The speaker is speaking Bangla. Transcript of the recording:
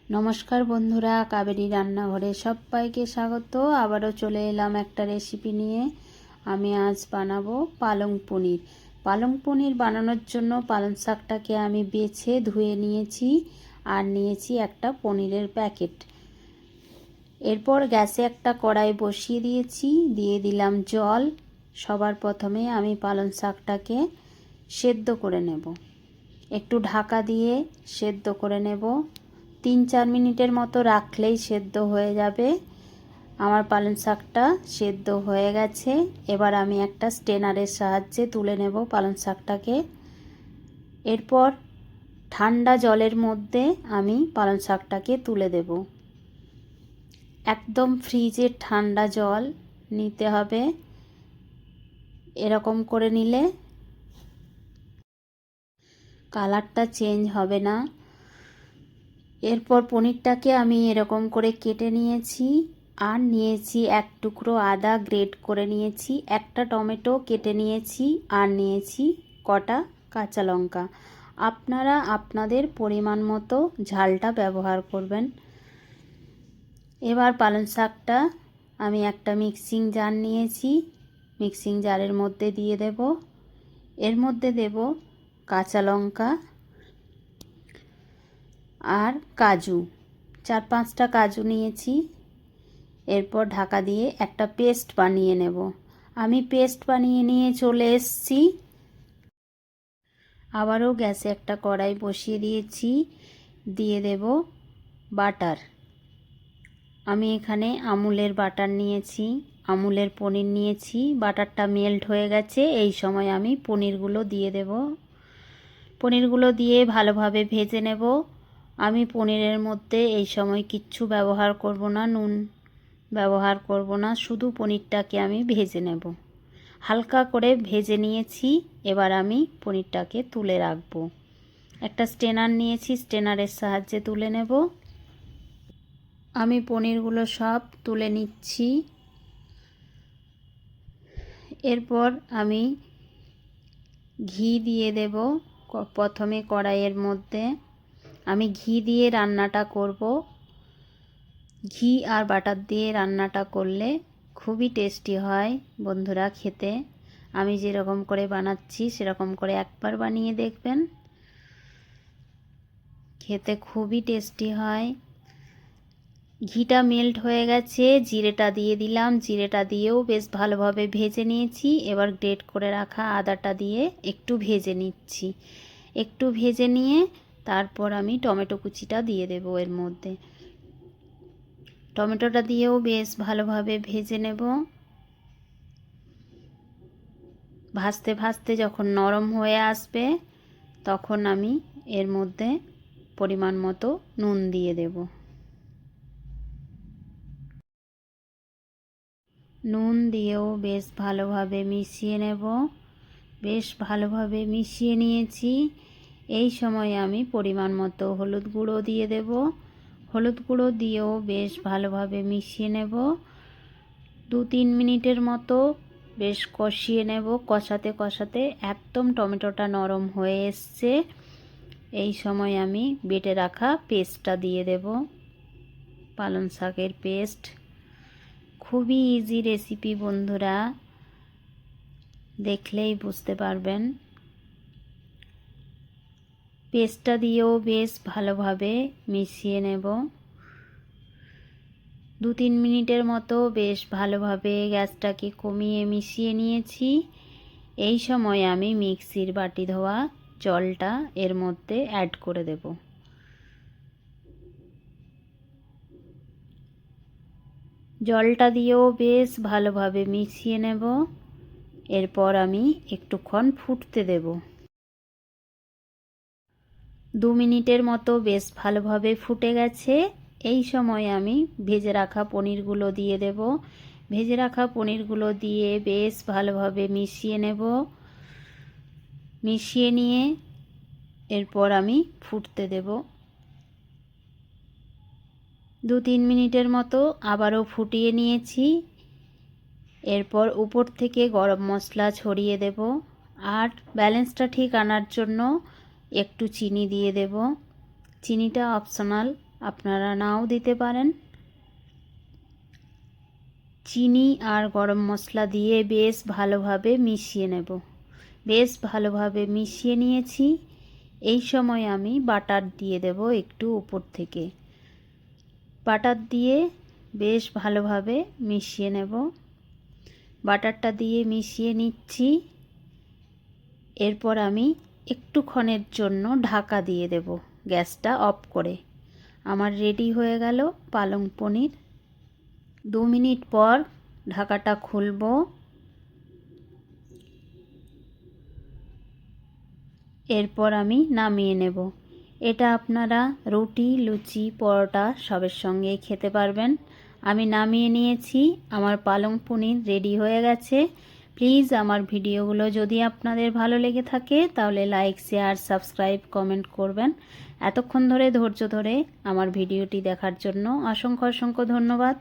নমস্কার বন্ধুরা, কাবেরী রান্নাঘরে সবাইকে স্বাগত। আবারও চলে এলাম একটা রেসিপি নিয়ে। আমি আজ বানাবো পালং পনির। পালং পনির বানানোর জন্য পালং শাকটাকে আমি বেছে ধুয়ে নিয়েছি আর নিয়েছি একটা পনিরের প্যাকেট। এরপর গ্যাসে একটা কড়াই বসিয়ে দিয়েছি, দিয়ে দিলাম জল। সবার প্রথমে আমি পালং শাকটাকে সেদ্ধ করে নেব। একটু ঢাকা দিয়ে সেদ্ধ করে নেব। 3-4 মিনিটের মতো রাখলেই সেদ্ধ হয়ে যাবে। আমার পালং শাকটা সেদ্ধ হয়ে গেছে। এবার আমি একটা স্ট্রেনারের সাহায্যে তুলে নেব পালং শাকটাকে। এরপর ঠান্ডা জলের মধ্যে আমি পালং শাকটাকে তুলে দেব। একদম ফ্রিজের ঠান্ডা জল নিতে হবে। এরকম করে নিলে কালারটা চেঞ্জ হবে না। এরপর পনিরটাকে আমি এরকম করে কেটে নিয়েছি আর নিয়েছি এক টুকরো আদা গ্রেট করে নিয়েছি, একটা টমেটো কেটে নিয়েছি আর নিয়েছি কটা কাঁচা লঙ্কা। আপনারা আপনাদের পরিমাণ মতো ঝালটা ব্যবহার করবেন। এবার পালং শাকটা আমি একটা মিক্সিং জার নিয়েছি, মিক্সিং জারের মধ্যে দিয়ে দেব। এর মধ্যে দেব কাঁচা লঙ্কা আর কাজু, 4-5টা কাজু নিয়েছি। এরপর ঢাকা দিয়ে একটা পেস্ট বানিয়ে নেব। আমি পেস্ট বানিয়ে নিয়ে চলে এসেছি। আবারও গ্যাসে একটা কড়াই বসিয়ে দিয়েছি, দিয়ে দেব বাটার। আমি এখানে আমুলের বাটার নিয়েছি, আমুলের পনির নিয়েছি। বাটারটা মেল্ট হয়ে গেছে, এই সময় আমি পনিরগুলো দিয়ে দেব। পনিরগুলো দিয়ে ভালোভাবে ভেজে নেব। আমি পনিরের মধ্যে এই সময় কিচ্ছু ব্যবহার করব না, নুন ব্যবহার করব না, শুধু পনিরটাকে আমি ভেজে নেব। হালকা করে ভেজে নিয়েছি। এবার আমি পনিরটাকে তুলে রাখব। একটা স্ট্রেনার নিয়েছি, স্ট্রেনারের সাহায্যে তুলে নেব। আমি পনিরগুলো সব তুলে নিচ্ছি। এরপর আমি ঘি দিয়ে দেব। প্রথমে কড়াইয়ের মধ্যে আমি ঘি দিয়ে রান্নাটা করব। ঘি আর বাটার দিয়ে রান্নাটা করলে খুবই টেস্টি হয় বন্ধুরা খেতে। আমি যেরকম করে বানাচ্ছি সেরকম করে একবার বানিয়ে দেখবেন, খেতে খুবই টেস্টি হয়। ঘিটা মেল্ট হয়ে গেছে, জিরেটা দিয়ে দিলাম। জিরেটা দিয়েও বেশ ভালোভাবে ভেজে নিয়েছি। এবার গ্রেট করে রাখা আদাটা দিয়ে একটু ভেজে নিচ্ছি। একটু ভেজে নিয়ে তারপর আমি টমেটো কুচিটা দিয়ে দেব এর মধ্যে। টমেটোটা দিয়েও বেশ ভালোভাবে ভেজে নেব। ভাজতে ভাজতে যখন নরম হয়ে আসবে তখন আমি এর মধ্যে পরিমাণ মতো নুন দিয়ে দেব। নুন দিয়েও বেশ ভালোভাবে মিশিয়ে নেব। বেশ ভালোভাবে মিশিয়ে নিয়েছি। এই সময় আমি পরিমাণ মতো হলুদ গুঁড়ো দিয়ে দেব। হলুদ গুঁড়ো দিয়েও বেশ ভালোভাবে মিশিয়ে নেব। 2-3 মিনিটের মতো বেশ কষিয়ে নেব। কষাতে কষাতে একদম টমেটোটা নরম হয়ে এসছে। এই সময় আমি বেটে রাখা পেস্টটা দিয়ে দেব, পালং শাকের পেস্ট। খুবই ইজি রেসিপি বন্ধুরা, দেখলেই বুঝতে পারবেন। পেস্টটা দিয়েও বেশ ভালোভাবে মিশিয়ে নেব। 2-3 মিনিটের মতো বেশ ভালোভাবে গ্যাসটাকে কমিয়ে মিশিয়ে নিয়েছি। এই সময় আমি মিক্সির বাটি ধোয়া জলটা এর মধ্যে অ্যাড করে দেব। জলটা দিয়েও বেশ ভালোভাবে মিশিয়ে নেব। এরপর আমি একটুক্ষণ ফুটতে দেব। 2 মিনিটের মতো বেশ ভালোভাবে ফুটে গেছে। এই সময় আমি ভেজে রাখা পনিরগুলো দিয়ে দেব। ভেজে রাখা পনিরগুলো দিয়ে বেশ ভালোভাবে মিশিয়ে নেব। মিশিয়ে নিয়ে এরপর আমি ফুটতে দেব। 2-3 মিনিটের মতো আবারও ফুটিয়ে নিয়েছি। এরপর উপর থেকে গরম মশলা ছড়িয়ে দেব। আর ব্যালেন্সটা ঠিক আনার জন্য একটু চিনি দিয়ে দেব। চিনিটা অপশনাল, আপনারা নাও দিতে পারেন। চিনি আর গরম মশলা দিয়ে বেশ ভালোভাবে মিশিয়ে নেব। বেশ ভালোভাবে মিশিয়ে নিয়েছি। এই সময় আমি বাটার দিয়ে দেব একটু উপর থেকে। বাটার দিয়ে বেশ ভালোভাবে মিশিয়ে নেব। বাটারটা দিয়ে মিশিয়ে নিচ্ছি। এরপর আমি একটুক্ষণের জন্য ঢাকা দিয়ে দেব গ্যাসটা অফ করে। আমার রেডি হয়ে গেল পালং পনির। 2 মিনিট পর ঢাকাটা খুলব। এরপর আমি নামিয়ে নেব। এটা আপনারা রুটি, লুচি, পরোটা সবের সঙ্গে খেতে পারবেন। আমি নামিয়ে নিয়েছি। আমার পালং পনির রেডি হয়ে গেছে। প্লিজ আমার ভিডিওগুলো যদি আপনাদের ভালো লেগে থাকে তাহলে লাইক, শেয়ার, সাবস্ক্রাইব, কমেন্ট করবেন। এতক্ষণ ধরে ধৈর্য ধরে আমার ভিডিওটি দেখার জন্য অসংখ্য অসংখ্য ধন্যবাদ।